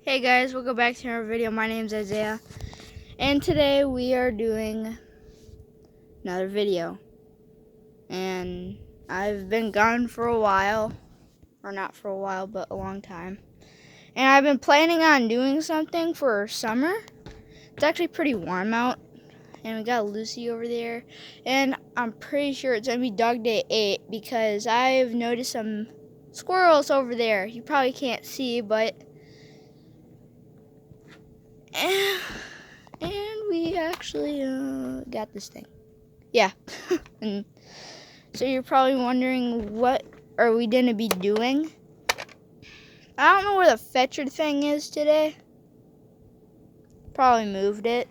Hey guys, welcome back to our video. My name's Isaiah, and today we are doing another video. And I've been gone for a while, or not for a while, but a long time. And I've been planning on doing something for summer. It's actually pretty warm out, and we got Lucy over there. And I'm pretty sure it's gonna be dog day 8 because I've noticed some squirrels over there. You probably can't see, but and we actually got this thing. Yeah. And so you're probably wondering, what are we gonna be doing? I don't know where the fetcher thing is today. Probably moved it.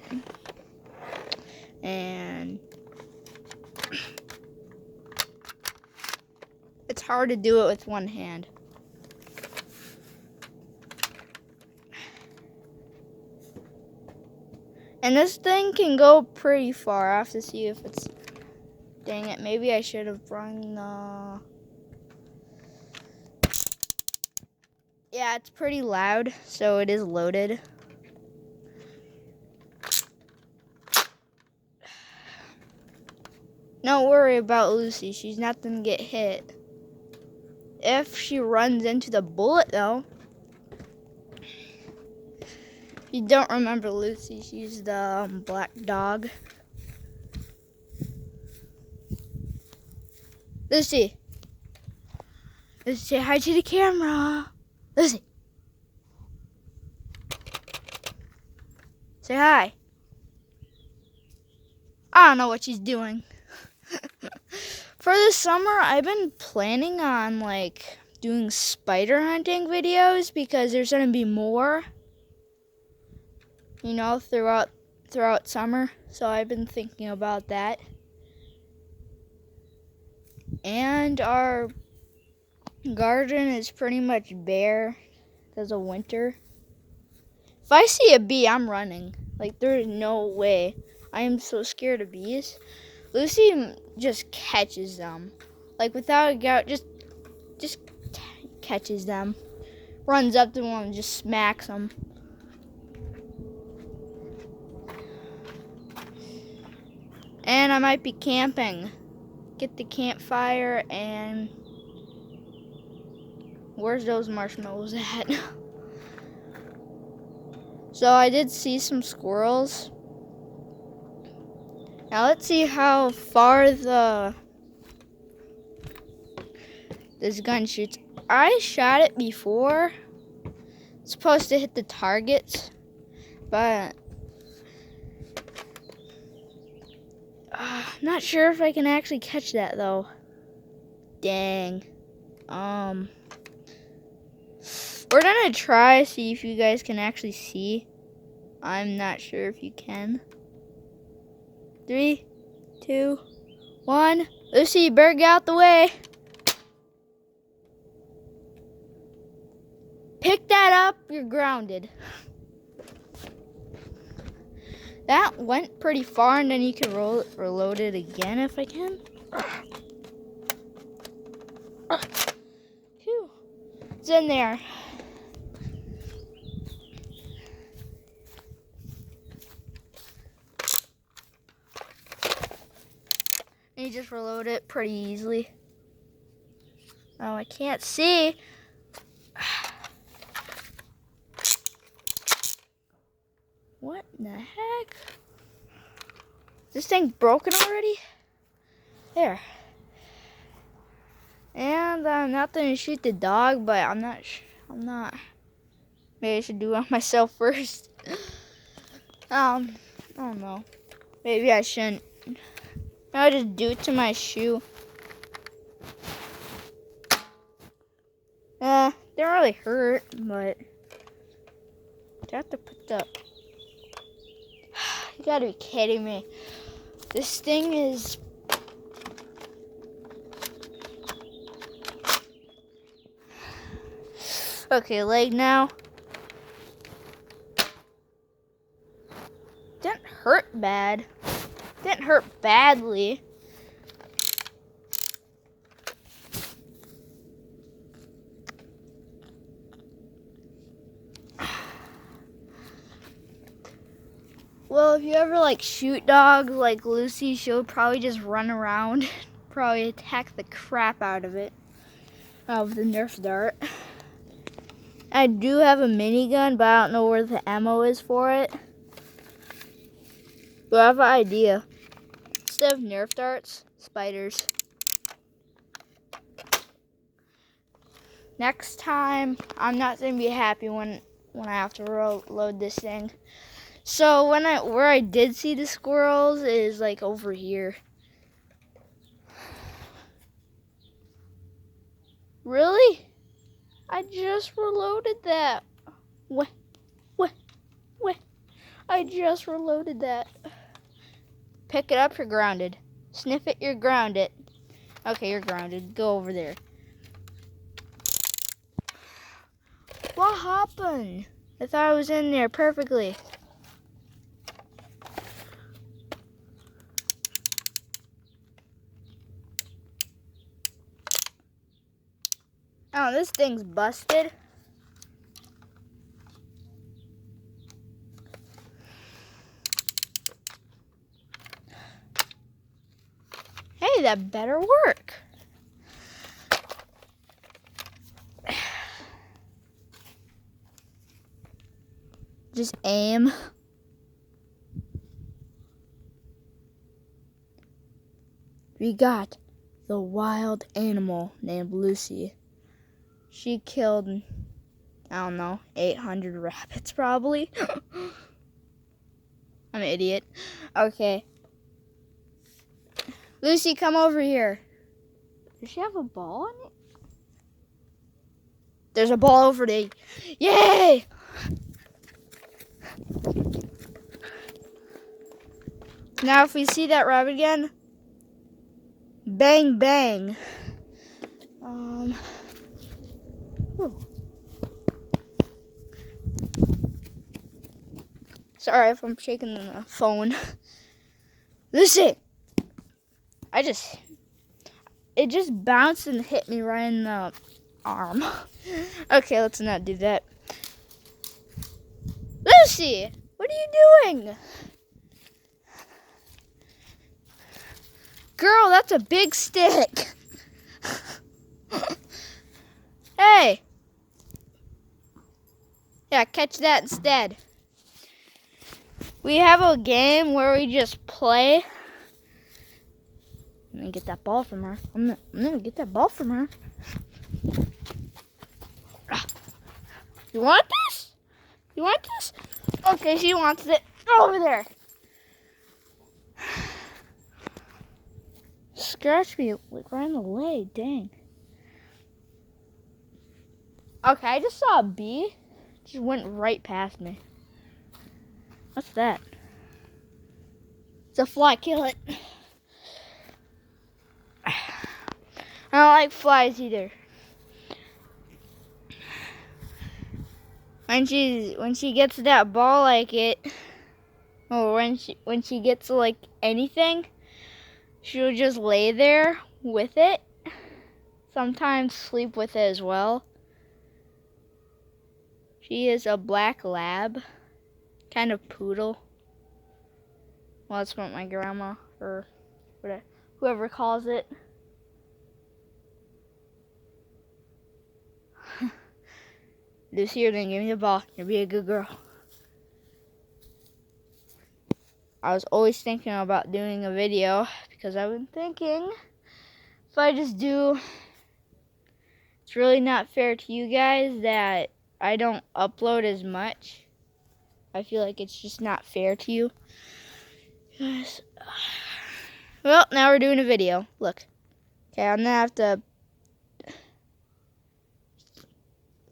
And it's hard to do it with one hand. And this thing can go pretty far. I have to see if it's... Dang it, maybe I should have brung the... Yeah, it's pretty loud, so it is loaded. Don't worry about Lucy, she's not gonna get hit. If she runs into the bullet, though. If you don't remember Lucy, she's the black dog. Lucy. Lucy, say hi to the camera. Lucy. Say hi. I don't know what she's doing. For this summer, I've been planning on doing spider hunting videos because there's gonna be more, throughout summer. So I've been thinking about that. And our garden is pretty much bare because of winter. If I see a bee, I'm running. There's no way. I am so scared of bees. Lucy just catches them. Without a doubt, just catches them. Runs up to one and just smacks them. And I might be camping. Get the campfire and... Where's those marshmallows at? So I did see some squirrels. Now let's see how far this gun shoots. I shot it before. It's supposed to hit the targets, but not sure if I can actually catch that though. Dang. We're gonna try, see if you guys can actually see. I'm not sure if you can. 3, 2, 1. Lucy, better get out the way. Pick that up, you're grounded. That went pretty far, and then you can reload it again if I can. Phew. It's in there. And you just reload it pretty easily. Oh, I can't see. What in the heck? Is this thing broken already? There. And I'm not gonna shoot the dog, but I'm not. Maybe I should do it myself first. I don't know. Maybe I shouldn't. I'll just do it to my shoe. Didn't really hurt, but I have to put the... You gotta be kidding me. This thing is... Okay, leg now. Didn't hurt bad. Didn't hurt badly. Well, if you ever like shoot dogs like Lucy, she'll probably just run around, probably attack the crap out of it, with the Nerf dart. I do have a minigun, but I don't know where the ammo is for it. But I have an idea. Instead of Nerf darts, spiders. Next time, I'm not gonna be happy when I have to load this thing. So where I did see the squirrels is like over here. Really? I just reloaded that. What? I just reloaded that. Pick it up, you're grounded. Sniff it, you're grounded. Okay, you're grounded. Go over there. What happened? I thought I was in there perfectly. Oh, this thing's busted. Hey, that better work. Just aim. We got the wild animal named Lucy. She killed, I don't know, 800 rabbits probably. I'm an idiot. Okay. Lucy, come over here. Does she have a ball in it? There's a ball over there. Yay! Now if we see that rabbit again, bang, bang. Whew. Sorry if I'm shaking the phone. Listen, it just bounced and hit me right in the arm. Okay, let's not do that. Lucy, what are you doing? Girl, that's a big stick. Hey. Yeah, catch that instead. We have a game where we just play. I'm gonna get that ball from her. I'm gonna get that ball from her. You want this? You want this? Okay, she wants it. Over there. Scratch me like right in the leg, dang. Okay, I just saw a bee. Just went right past me. What's that? It's a fly, kill it. I don't like flies either. When she gets that ball like it, or when she gets like anything, she'll just lay there with it. Sometimes sleep with it as well. She is a black lab, kind of poodle. Well, that's what my grandma or whoever calls it. Lucy, you're gonna give me the ball. You'll be a good girl. I was always thinking about doing a video because I've been thinking if I just do, it's really not fair to you guys that I don't upload as much. I feel like it's just not fair to you. Yes. Well, now we're doing a video. Look. Okay, I'm gonna have to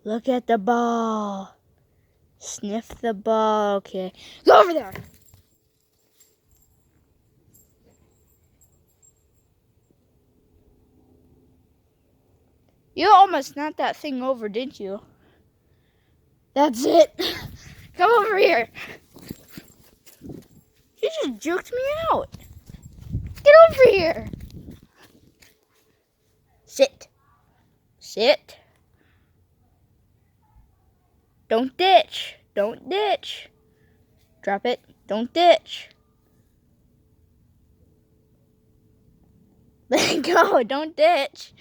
look at the ball. Sniff the ball. Okay. Go over there. You almost knocked that thing over, didn't you? That's it. Come over here. You just juked me out. Get over here. Sit. Sit. Don't ditch. Don't ditch. Drop it. Don't ditch. Let it go. Don't ditch.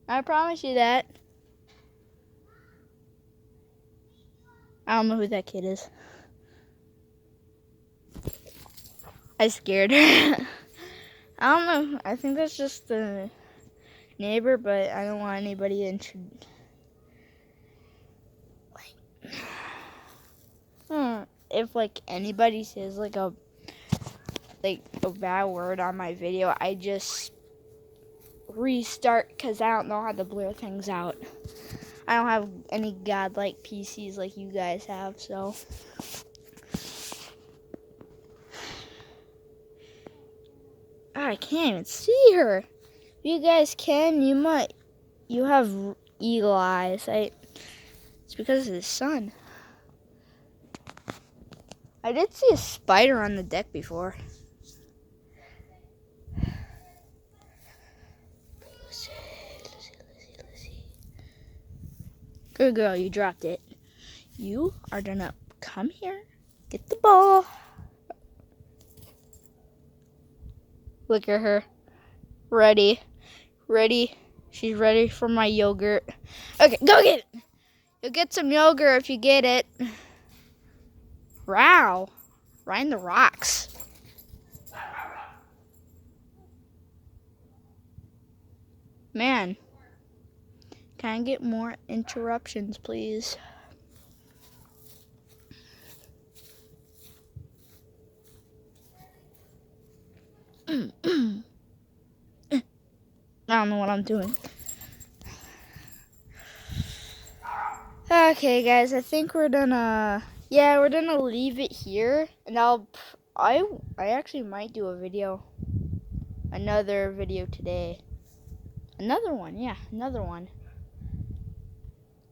I promise you that. I don't know who that kid is. I scared her. I don't know. I think that's just the neighbor, but I don't want anybody if like anybody says like a bad word on my video, I just restart because I don't know how to blur things out. I don't have any godlike PCs like you guys have, so. I can't even see her. If you guys can, you have eagle eyes. It's because of the sun. I did see a spider on the deck before. Good girl, you dropped it. You are gonna come here, get the ball. Look at her. Ready. She's ready for my yogurt. Okay, go get it. You'll get some yogurt if you get it. Wow. Right in the rocks. Man. Can I get more interruptions, please? I don't know what I'm doing. Okay, guys, I think we're gonna leave it here, and I actually might do another video today. Another one.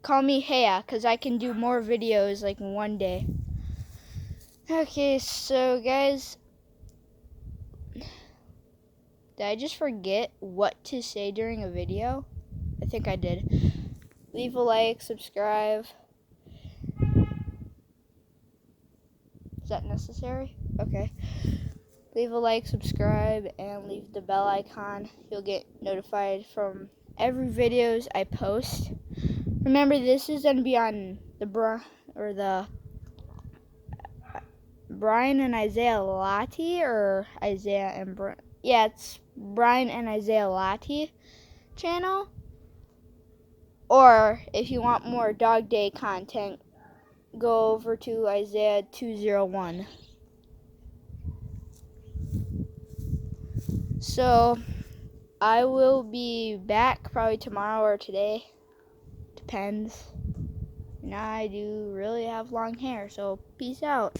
Call me Hea, cause I can do more videos like in one day. Okay, so guys, did I just forget what to say during a video? I think I did. Leave a like, subscribe. Is that necessary? Okay. Leave a like, subscribe, and leave the bell icon. You'll get notified from every videos I post. Remember, this is gonna be on the Brian and Isaiah Lottie, or Isaiah and yeah, it's Brian and Isaiah Lottie channel. Or if you want more Dog Day content, go over to Isaiah 201. So I will be back probably tomorrow or today. Depends. And I do really have long hair, so peace out.